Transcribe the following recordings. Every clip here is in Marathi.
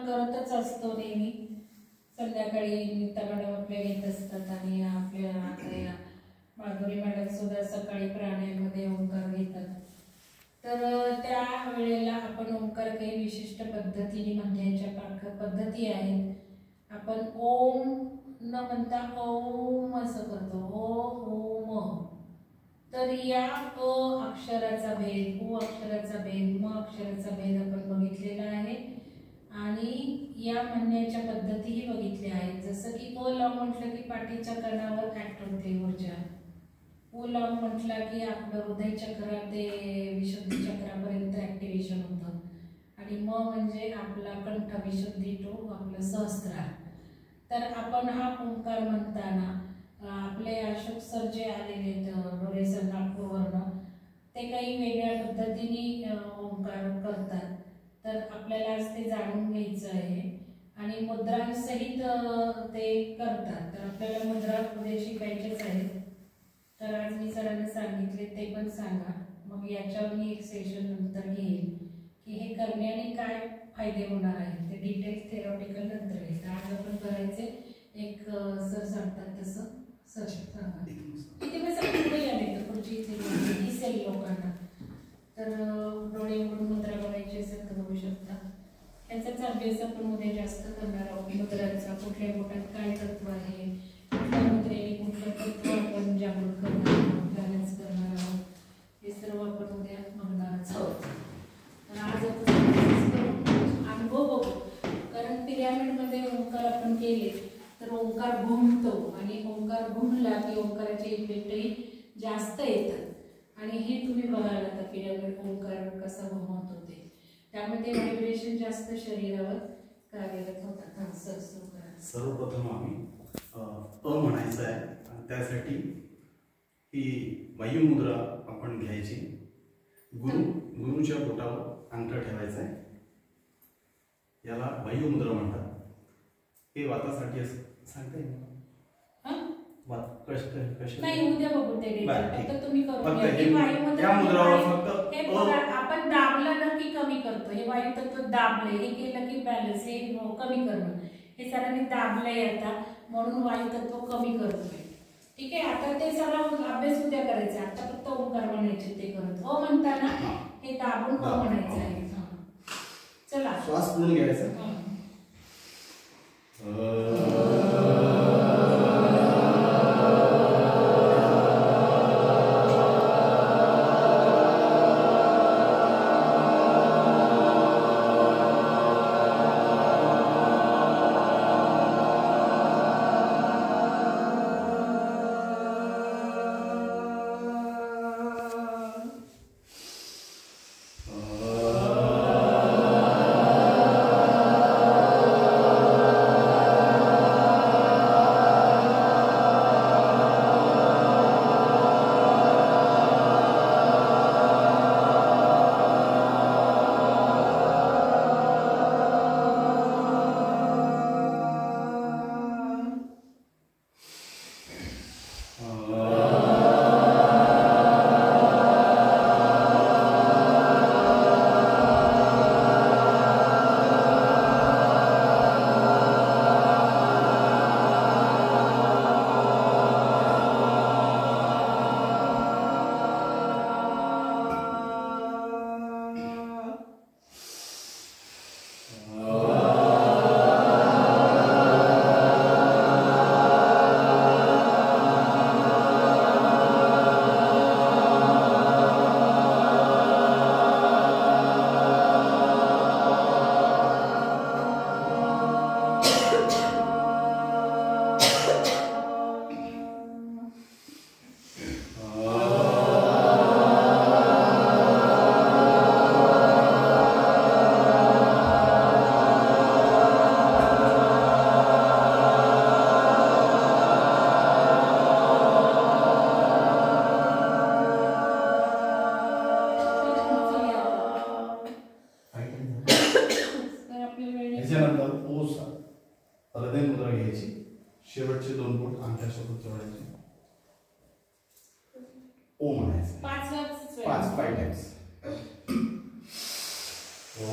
करतच असतो नेहमी. संध्याकाळी मॅडम आपल्या येत असतात आणि आपल्या आता माधुरी मॅडम सुद्धा सकाळी प्राणायाममध्ये ओंकार घेतात. तर त्या वेळेला आपण ओंकार काही विशिष्ट पद्धतीने म्हणण्याच्या पद्धती आहेत. आपण ओम न म्हणता ओम असं करतो, ओ ओम. तर या अक्षराचा भेद, उ अक्षराचा भेद, म अक्षराचा भेद आपण बघितलेला आहे आणि या म्हणण्याच्या पद्धतीही बघितल्या आहेत. जसं की अ ला म्हटलं की पाठीच्या कणावर ऍक्ट होते ऊर्जा, उ ला म्हटला की आपलं हृदय चक्र ते विशुद्धी चक्रापर्यंत ऍक्टिव्हेशन होतं आणि म म्हणजे आपला कंठ विशुद्धी टू आपलं सहस्त्रार. तर आपण हा ओंकार म्हणताना आपले अशोक सर जे आलेले डोळे सर नागपूरवरनं ते काही वेगळ्या पद्धतीने ओंकार करतात. तर आपल्याला आज ते जाणून घ्यायचं आहे आणि मुद्रांसहित ते करतात. तर आपल्याला मुद्रा उद्या शिकायचेच आहेत. तर आज मी सरांना सांगितले ते पण सांगा, मग याच्यावर मी एक सेशन नंतर घेईन की हे करण्याने काय फायदे होणार आहेत. ते डिटेल थेरॉटिकल नंतर आहे. आज आपण करायचे एक सर सांगतात तसं सर सांगा. किती वेळेस पुढे आले तर पुढची दिसेल लोकांना. तर डोळे उघडून मुद्रा बघायची असेल तर बघू शकता. याचाच अभ्यास आपण उद्या जास्त करणार आहोत. मुद्रांचा कुठल्या बोटात काय तत्व आहे, कुठल्या मुद्रेने कुठलं तत्व आपण जागृत करणार आहोत, बॅलन्स करणार आहोत, हे सर्व आपण उद्या बघणारच आहोत. तर आज आपण अनुभव बघू. कारण पिरॅमिडमध्ये ओंकार आपण केले तर ओंकार घुमतो आणि ओंकार घुमला की ओंकाराचे इफेक्टही जास्त येतात आणि हे तुम्ही बघायला आता पिरॅमिड ओंकार कसा घुमवतो ते. त्यामुळे ते व्हायब्रेशन जास्त शरीरावर कार्यरत होतात. हा सर सुरू करा. सर्वप्रथम आम्ही म्हणायचं आहे आणि त्यासाठी ही वायुमुद्रा आपण घ्यायची. गुरुच्या बोटावर अंगठा ठेवायचा आहे. याला वायुमुद्रा म्हणतात. हे वातासाठी सांगता येईल नाही, उद्या बघू ते डिटेल. तुम्ही करून आपण दाबलं ना की कमी करतो. हे वायू तत्व दाबले, हे केलं की बॅलन्स, हे कमी करणं. हे सरांनी दाबलंय आता म्हणून वायू तत्व कमी करतोय. ठीक आहे. आता ते सगळं अभ्यास उद्या करायचा. आता फक्त ओंकार म्हणायचे ते करत. ओ म्हणताना हे दाबून ओ म्हणायचं आहे. चला श्वास पूर्ण घ्यायचा. हृदय मुद्रा घ्यायची. शेवटचे दोन बोट अंगठ्यासोबत जोडायचे. ओ म्हणायचं. 5 टाइम्स. ओ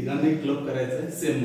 तिघांनी क्लब करायचंय सेम